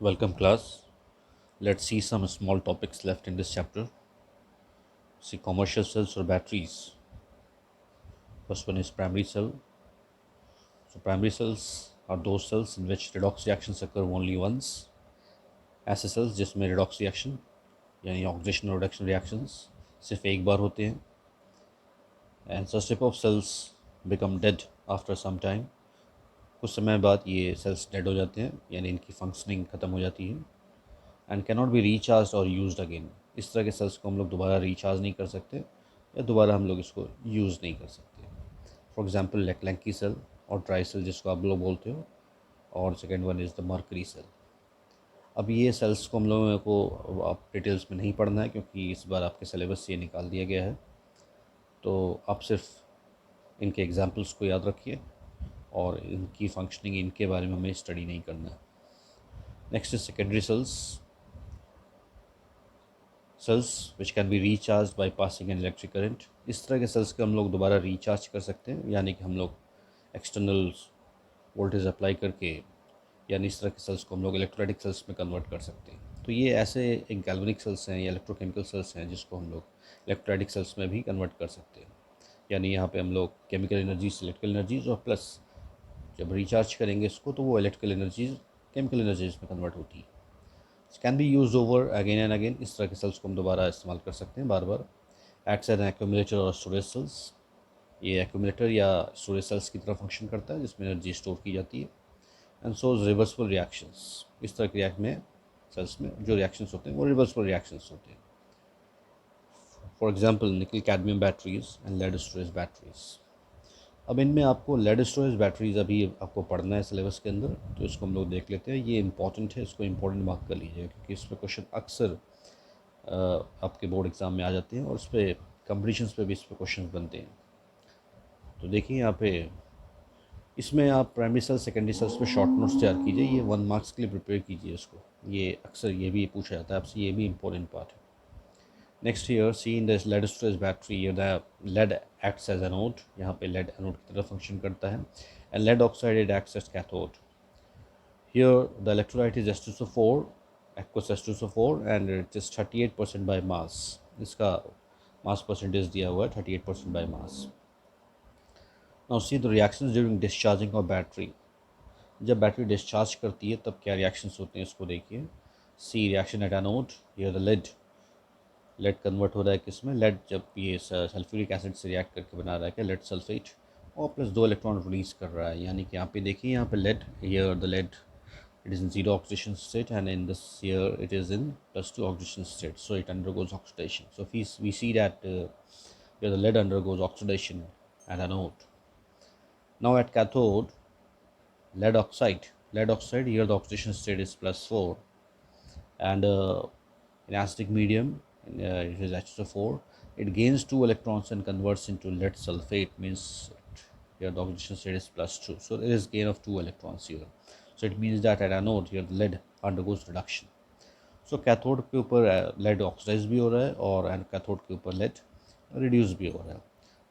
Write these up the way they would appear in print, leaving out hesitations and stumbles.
Welcome class. Let's see some small topics left in this chapter. See commercial cells or batteries. First one is primary cell. So primary cells are those cells in which redox reactions occur only once. ऐसे cells जिसमें redox reaction यानी oxidation और reduction reactions सिर्फ एक बार होते हैं. And such type of cells become dead after some time. कुछ समय बाद ये cells dead हो जाते हैं यानी इनकी functioning ख़त्म हो जाती है. And can not be recharge और यूज अगेन. इस तरह के सेल्स को हम लोग दोबारा रिचार्ज नहीं कर सकते या दोबारा हम लोग इसको यूज़ नहीं कर सकते. फॉर एग्जांपल लेक्लैंकी सेल और ट्राई सेल जिसको आप लोग बोलते हो, और second one is the mercury cell. अब ये सेल्स को हम लोगों को आप डिटेल्स में नहीं पढ़ना है क्योंकि इस बार आपके सिलेबस से ये निकाल दिया गया है. तो आप सिर्फ इनके एग्जाम्पल्स को याद रखिए और इनकी फंक्शनिंग इनके बारे में हमें स्टडी नहीं करना है. Next is secondary cells. Cells which can be recharge by passing an electric current. इस तरह के सेल्स को हम लोग दोबारा रिचार्ज कर सकते हैं यानी कि हम लोग एक्सटर्नल वोल्टेज अप्लाई करके यानी इस तरह के सेल्स को हम लोग इलेक्ट्रोलाइटिक सेल्स में कन्वर्ट कर सकते हैं. तो ये ऐसे एक गैल्वेनिक सेल्स हैं या इलेक्ट्रोकेमिकल सेल्स हैं जिसको हम लोग इलेक्ट्रोलाइटिक सेल्स में भी कन्वर्ट कर सकते हैं. यानी यहाँ पे हम लोग केमिकल एनर्जीज इलेक्ट्रिकल एनर्जीज और प्लस जब रिचार्ज करेंगे इसको तो वो इलेक्ट्रिकल एनर्जीज केमिकल एनर्जीज में कन्वर्ट होती है. Can be use over again and again. इस तरह के सेल्स को हम दोबारा इस्तेमाल कर सकते हैं बार बार. एक्ट्स एज एन एक्यूमुलेटर और स्टोरेज सेल्स. ये एक्यूमुलेटर या स्टोरेज सेल्स की तरह फंक्शन करता है जिसमें एनर्जी स्टोर की जाती है. And so reversible reactions. इस तरह के रिएक्ट में सेल्स में जो रिएक्शंस होते हैं वो रिवर्सिबल रिएक्शंस होते हैं. For example nickel cadmium batteries and lead storage batteries. अब इनमें आपको लेड स्टोरेज बैटरीज अभी आपको पढ़ना है सिलेबस के अंदर, तो इसको हम लोग देख लेते हैं. ये इंपॉर्टेंट है, इसको इंपॉर्टेंट मार्क कर लीजिए क्योंकि इस पर क्वेश्चन अक्सर आपके बोर्ड एग्ज़ाम में आ जाते हैं और इस पर कॉम्पिटिशन्स पे भी इस पर क्वेश्चन बनते हैं. तो देखिए यहाँ पे इसमें आप प्राइमरी सेल सेकेंडरी सेल्स पे शॉर्ट नोट्स तैयार कीजिए. ये 1 मार्क्स के लिए प्रिपेयर कीजिए इसको. ये अक्सर ये भी पूछा जाता है आपसे, ये भी इंपॉर्टेंट पार्ट है. Next year see in this lead storage battery the lead acts as anode. यहाँ पे लेड एनोड की तरह फंक्शन करता है. And lead oxide it acts as cathode. Here the electrolyte is H2SO4 aqueous H2SO4 and it is 38% by mass. इसका mass percentage दिया हुआ है 38% by mass. Now see the reactions during discharging of battery. जब battery discharge करती है तब क्या reactions होते हैं इसको देखिए. See reaction at anode. Here the lead convert हो रहा है किस में. लेड जब ये सल्फ्यूरिक एसिड से रिएक्ट करके बना रहा है क्या लेड सल्फेट और प्लस 2 इलेक्ट्रॉन रिलीज कर रहा है. यानी कि यहाँ पे देखिए यहाँ पे lead, here the lead it is in zero oxidation state and in this here it is in +2 oxidation state, so it undergoes oxidation. So we see that here the lead undergoes oxidation at anode. Now at cathode, lead oxide here the oxidation state is +4 and in acidic medium it is H2SO4. It gains 2 electrons and converts into lead sulfate, means here the oxidation state is +2, so there is gain of 2 electrons here. So it means that at anode here the lead undergoes reduction. So cathode के ऊपर lead oxidize भी हो रहा है और cathode के ऊपर lead reduce भी हो रहा है.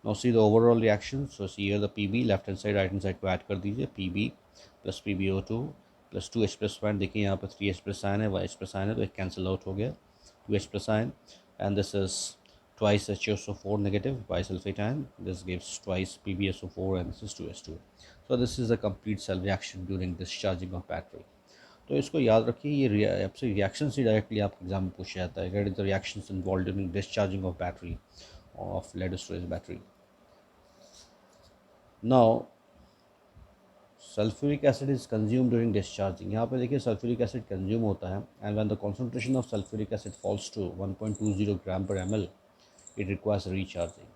Now see the overall reaction. So see here the Pb left hand side right hand side को ऐड कर दीजिए. Pb plus PbO2 plus 2H plus ion. देखिए यहाँ पर 3H plus ion है, YH plus ion है तो एक cancel out हो गया. 2H plus ion and this is twice HSO4 negative bisulfate ion. This gives twice PbSO4 and this is 2H2. So this is a complete cell reaction during discharging of battery. तो इसको याद रखिए. ये आपसे reaction से directly आपके exam में पूछा जाता है. What is the reactions involved during discharging of battery of lead storage battery. Now sulphuric acid is consume during discharging. यहाँ पे देखिए सल्फ्यूरिक एसिड कंज्यूम होता है and when the concentration of sulphuric acid falls to 1.20 gram पर ml it requires recharging.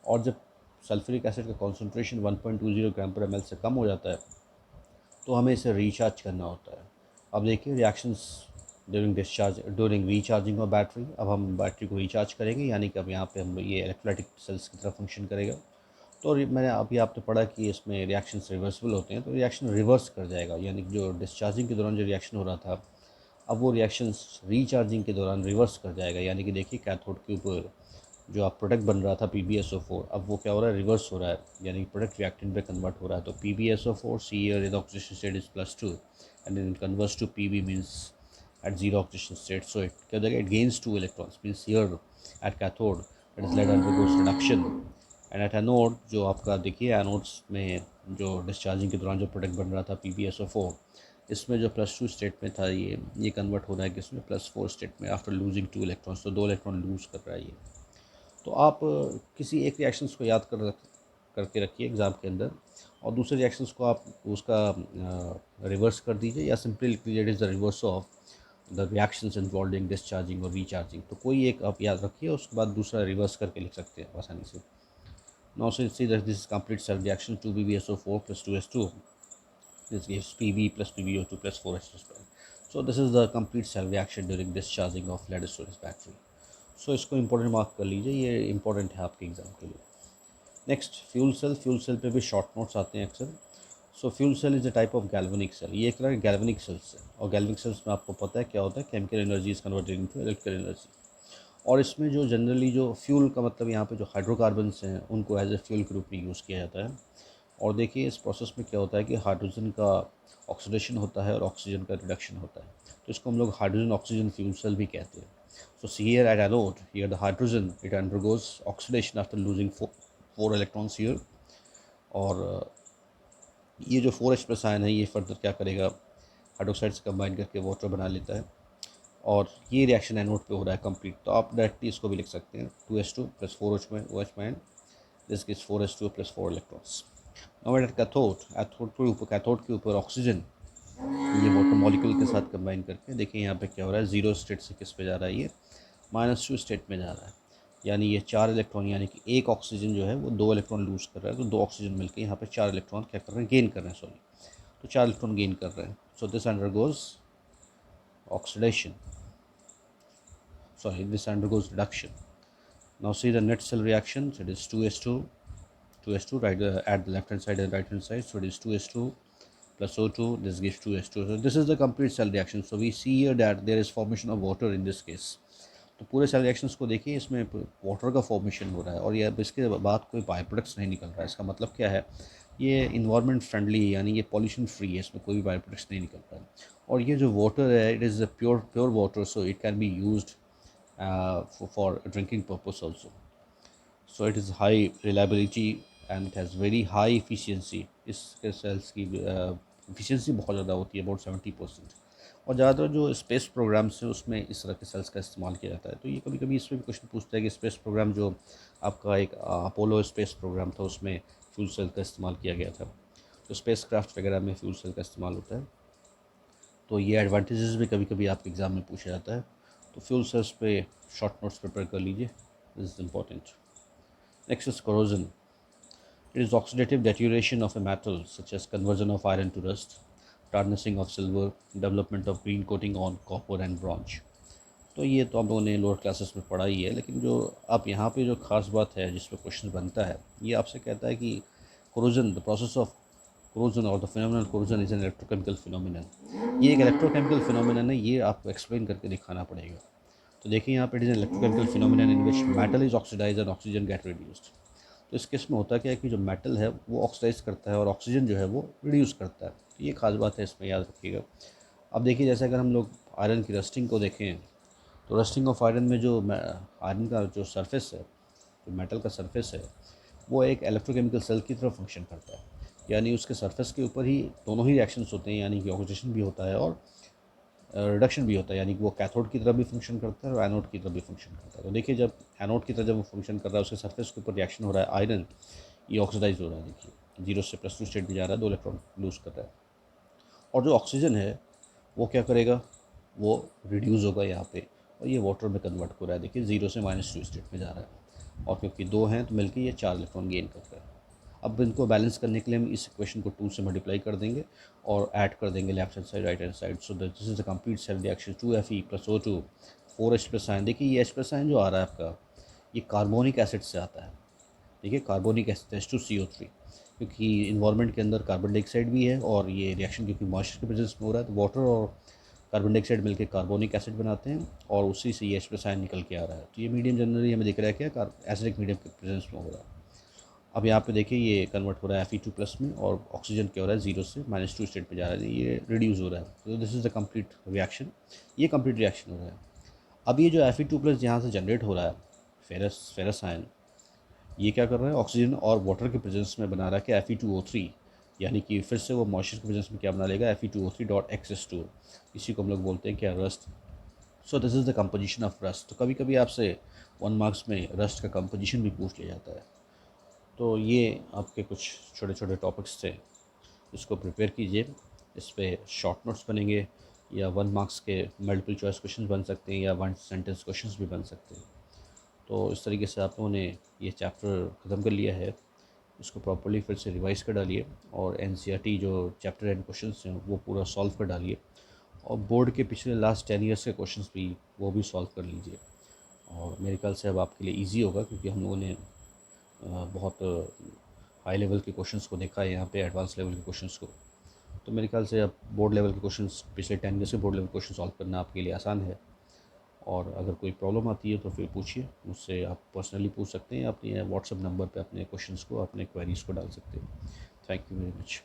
और जब sulphuric acid का concentration 1.20 gram पर ml से कम हो जाता है तो हमें इसे रिचार्ज करना होता है. अब देखिए reactions during recharging of battery. अब हम बैटरी को रिचार्ज करेंगे यानी कि अब यहाँ पे हम ये इलेक्ट्रोलाइटिक सेल्स की तरह फंक्शन करेगा. तो मैंने अभी आपने पढ़ा कि इसमें रिएक्शंस रिवर्सिबल होते हैं तो रिएक्शन रिवर्स कर जाएगा. यानी कि जो डिस्चार्जिंग के दौरान जो रिएक्शन हो रहा था अब वो रिएक्शंस रिचार्जिंग के दौरान रिवर्स कर जाएगा. यानी कि देखिए कैथोड के ऊपर जो आप प्रोडक्ट बन रहा था PbSO4, अब वो क्या हो रहा है, रिवर्स हो रहा है, यानी प्रोडक्ट रिएक्टेंट पे कन्वर्ट हो रहा है। तो PbSO4 C here in the oxidation state is +2 and then it converts to Pb means at zero oxidation state, so it क्या हो जाएगा, it gains 2 electrons, means here at cathode it is lead undergoes reduction and at anode जो आपका देखिए anodes में जो discharging के दौरान जो प्रोडक्ट बन रहा था PbSO4, इसमें जो +2 स्टेट में था ये कन्वर्ट हो रहा है कि इसमें +4 स्टेट में आफ्टर लूजिंग 2 इलेक्ट्रॉन्स, तो 2 इलेक्ट्रॉन लूज़ कर रहा है ये। तो आप किसी एक रिएक्शंस को याद करके रखिए एग्ज़ाम के अंदर, और दूसरे रिएक्शंस को आप उसका रिवर्स कर दीजिए, या सिंपली लिख दीजिए it is the reverse of the reactions involving discharging और रीचार्जिंग। तो कोई एक आप याद रखिए, उसके बाद दूसरा रिवर्स करके लिख सकते हैं आसानी से। Now see that this is complete cell reaction 2PbSO4 + 2S2, this gives Pb plus PbO2 plus 4H2. So this is the complete cell reaction during discharging of lead storage battery. सो इसको important mark कर लीजिए, ये important है आपके exam के लिए। Next fuel cell पे भी शॉर्ट नोट्स आते हैं अक्सर। So fuel cell is a type of galvanic cell, ये एक तरह के गैल्वेनिक सेल्स है, और गैल्वेनिक सेल्स में आपको पता है क्या होता है, chemical energy is converted into electrical energy. और इसमें जो जनरली जो फ्यूल का मतलब यहाँ पे जो हाइड्रोकार्बन्स हैं उनको एज ए फ्यूल के रूप में यूज़ किया जाता है। और देखिए इस प्रोसेस में क्या होता है कि हाइड्रोजन का ऑक्सीडेशन होता है और ऑक्सीजन का रिडक्शन होता है, तो इसको हम लोग हाइड्रोजन ऑक्सीजन फ्यूल सेल भी कहते हैं। So see here at anode, here the hydrogen it undergoes oxidation after losing four electrons here, और ये जो 4H+ आयन है ये फर्दर क्या करेगा, हाइड्रोक्साइड से कंबाइन करके वाटर बना लेता है, और ये रिएक्शन एनोड पे हो रहा है कंप्लीट। तो आप डायरेक्टली इसको भी लिख सकते हैं 2S2 + 4OH ion, this gives 4S2 + 4 electrons. Now at cathode के ऊपर ऑक्सीजन ये वाटर मॉलिक्यूल के साथ कंबाइन करके देखिए यहाँ पे क्या हो रहा है, जीरो स्टेट से किस पे जा रहा है, ये -2 स्टेट में जा रहा है, यानी ये 4 इलेक्ट्रॉन, यानी कि एक ऑक्सीजन जो है वो 2 इलेक्ट्रॉन लूज़ कर रहा है, तो 2 ऑक्सीजन मिलकर यहाँ पे 4 इलेक्ट्रॉन क्या कर रहे हैं, गेन कर रहे हैं, सॉरी, तो 4 इलेक्ट्रॉन गेन कर रहे हैं। So this undergoes oxidation, sorry, this undergoes reduction. Now see the net cell reaction, so it is 2S2 right at the left hand side and right hand side, so it is 2S2 plus O2, this gives 2S2. So this is the complete cell reaction. So we see here that there is formation of water in this case. तो पूरे cell reactions को देखिए, इसमें water का formation हो रहा है, और ये अब इसके बाद कोई बाई प्रोडक्ट्स नहीं निकल रहा है। इसका मतलब क्या है, ये इन्वायरमेंट फ्रेंडली है, यानी ये पॉल्यूशन फ्री है, इसमें कोई भी बाई प्रोडक्ट्स नहीं निकल रहा है। और ये जो वाटर है it is pure water, so it can be used for drinking purpose also. So it is high reliability and it has very high efficiency. इसके सेल्स की efficiency बहुत ज़्यादा होती है, about 70%। और ज़्यादातर जो स्पेस प्रोग्राम्स हैं उसमें इस तरह के सेल्स का इस्तेमाल किया जाता है। तो ये कभी कभी इसमें भी क्वेश्चन पूछता है कि स्पेस प्रोग्राम जो आपका एक अपोलो स्पेस प्रोग्राम था उसमें फ्यूल सेल का इस्तेमाल किया गया था, तो स्पेस क्राफ्ट वगैरह में फ्यूल सेल का इस्तेमाल होता है। तो ये एडवांटेजेस भी कभी कभी आपके एग्ज़ाम में पूछा जाता है। तो फ्यूल सेल्स पे शॉर्ट नोट्स प्रिपेयर कर लीजिए, this is important. Next is corrosion. It is oxidative deterioration of a metal such as conversion of iron to rust, tarnishing of silver, development of green coating on copper and bronze. तो ये तो आप लोगों ने lower classes में पढ़ा ही है, लेकिन जो आप यहाँ पे जो खास बात है जिस पर क्वेश्चन बनता है, ये आपसे कहता है कि corrosion, the process of corrosion और the phenomenon corrosion is an electrochemical phenomenon. ये एक इलेक्ट्रोकेमिकल फिनोमिनन है, ये आपको एक्सप्लेन करके दिखाना पड़ेगा। तो देखिए यहाँ पे it is an electrochemical phenomenon in which metal is oxidise and oxygen get reduced. तो इस केस में होता क्या है कि जो मेटल है वो ऑक्सीडाइज करता है और ऑक्सीजन जो है वो रिड्यूस करता है। तो ये खास बात है, इसमें याद रखिएगा। अब देखिए जैसे अगर हम लोग आयरन की रस्टिंग को देखें, तो रस्टिंग ऑफ आयरन में जो आयरन का जो सरफेस है, जो मेटल का सरफेस है, वो एक इलेक्ट्रोकेमिकल सेल की तरह फंक्शन करता है, यानी उसके सरफेस के ऊपर ही दोनों ही रिएक्शंस होते हैं, यानी कि ऑक्सीडेशन भी होता है और रिडक्शन भी होता है, यानी कि वो कैथोड की तरह भी फंक्शन करता है और एनोड की तरह भी फंक्शन करता है। तो देखिए जब एनोड की तरह जब वो फंक्शन कर रहा है, उसके सरफेस के ऊपर रिएक्शन हो रहा है, आयरन ये ऑक्सीडाइज हो रहा है, देखिए 0 से +2 स्टेट में जा रहा है, 2 इलेक्ट्रॉन लूज़ कर रहा है। और जो ऑक्सीजन है वो क्या करेगा, वो रिड्यूस होगा यहाँ पे, और ये वाटर में कन्वर्ट हो रहा है, देखिए 0 से -2 स्टेट में जा रहा है, और क्योंकि 2 हैं तो मिलकर ये 4 इलेक्ट्रॉन गेन कर रहा है। अब इनको बैलेंस करने के लिए हम इस इक्वेशन को 2 से मल्टीप्लाई कर देंगे और ऐड कर देंगे left hand side right hand side. So this is the complete cell reaction 2Fe + O2 4H+ ion. देखिए ये H+ आयन जो आ रहा है आपका, ये कार्बोनिक एसिड से आता है। देखिए कार्बोनिक एसिड H2CO3, क्योंकि इन्वायरमेंट के अंदर कार्बन डाइऑक्साइड भी है, और ये रिएक्शन क्योंकि मॉइस्चर के प्रेजेंस में हो रहा है, तो वाटर और कार्बन डाइऑक्साइड मिलकर कार्बोनिक एसिड बनाते हैं और उसी से ये H+ आयन निकल के आ रहा है। तो ये मीडियम जनरली हमें दिख रहा है क्या, एसिडिक मीडियम के प्रेजेंस में हो रहा है। अब यहाँ पे देखिए ये कन्वर्ट हो रहा है Fe2+ में, और ऑक्सीजन क्या हो रहा है 0 से -2 स्टेट पे जा रहा है, ये रिड्यूस हो रहा है। तो this is the complete reaction, ये कंप्लीट रिएक्शन हो रहा है। अब ये जो Fe2+ यहाँ से जनरेट हो रहा है, फेरस आयन, ये क्या कर रहा है, ऑक्सीजन और वाटर के प्रेजेंस में बना रहा है कि Fe2O3, यानी कि फिर से वो मॉइस्चर के प्रेजेंस में क्या बना लेगा, Fe2O3.XS2। इसी को हम लोग बोलते हैं क्या, rust. So this is the composition of rust. तो कभी कभी आपसे 1 मार्क्स में रस्ट का कंपोजिशन भी पूछ लिया जाता है। तो ये आपके कुछ छोटे छोटे टॉपिक्स थे, इसको प्रिपेयर कीजिए। इस पर शॉर्ट नोट्स बनेंगे, या 1 मार्क्स के मल्टीपल चॉइस क्वेश्चन बन सकते हैं, या 1 सेंटेंस क्वेश्चन भी बन सकते हैं। तो इस तरीके से आप लोगों ने ये चैप्टर ख़त्म कर लिया है। इसको प्रॉपर्ली फिर से रिवाइज़ कर डालिए, और NCERT जो चैप्टर एंड क्वेश्चंस हैं वो पूरा सॉल्व कर डालिए, और बोर्ड के पिछले लास्ट 10 ईयर्स के क्वेश्चंस भी वो भी सॉल्व कर लीजिए। और मेरे ख्याल से अब आपके लिए इजी होगा, क्योंकि हम लोगों ने बहुत हाई लेवल के क्वेश्चंस को देखा है यहाँ पे, एडवांस लेवल के क्वेश्चंस को। तो मेरे ख्याल से अब बोर्ड लेवल के क्वेश्चंस, पिछले 10 ईयर्स के बोर्ड लेवल क्वेश्चन सॉल्व करना आपके लिए आसान है। और अगर कोई प्रॉब्लम आती है तो फिर पूछिए मुझसे, आप पर्सनली पूछ सकते हैं, अपने व्हाट्सएप नंबर पे अपने क्वेश्चंस को, अपने क्वेरीज़ को डाल सकते हैं। Thank you very much.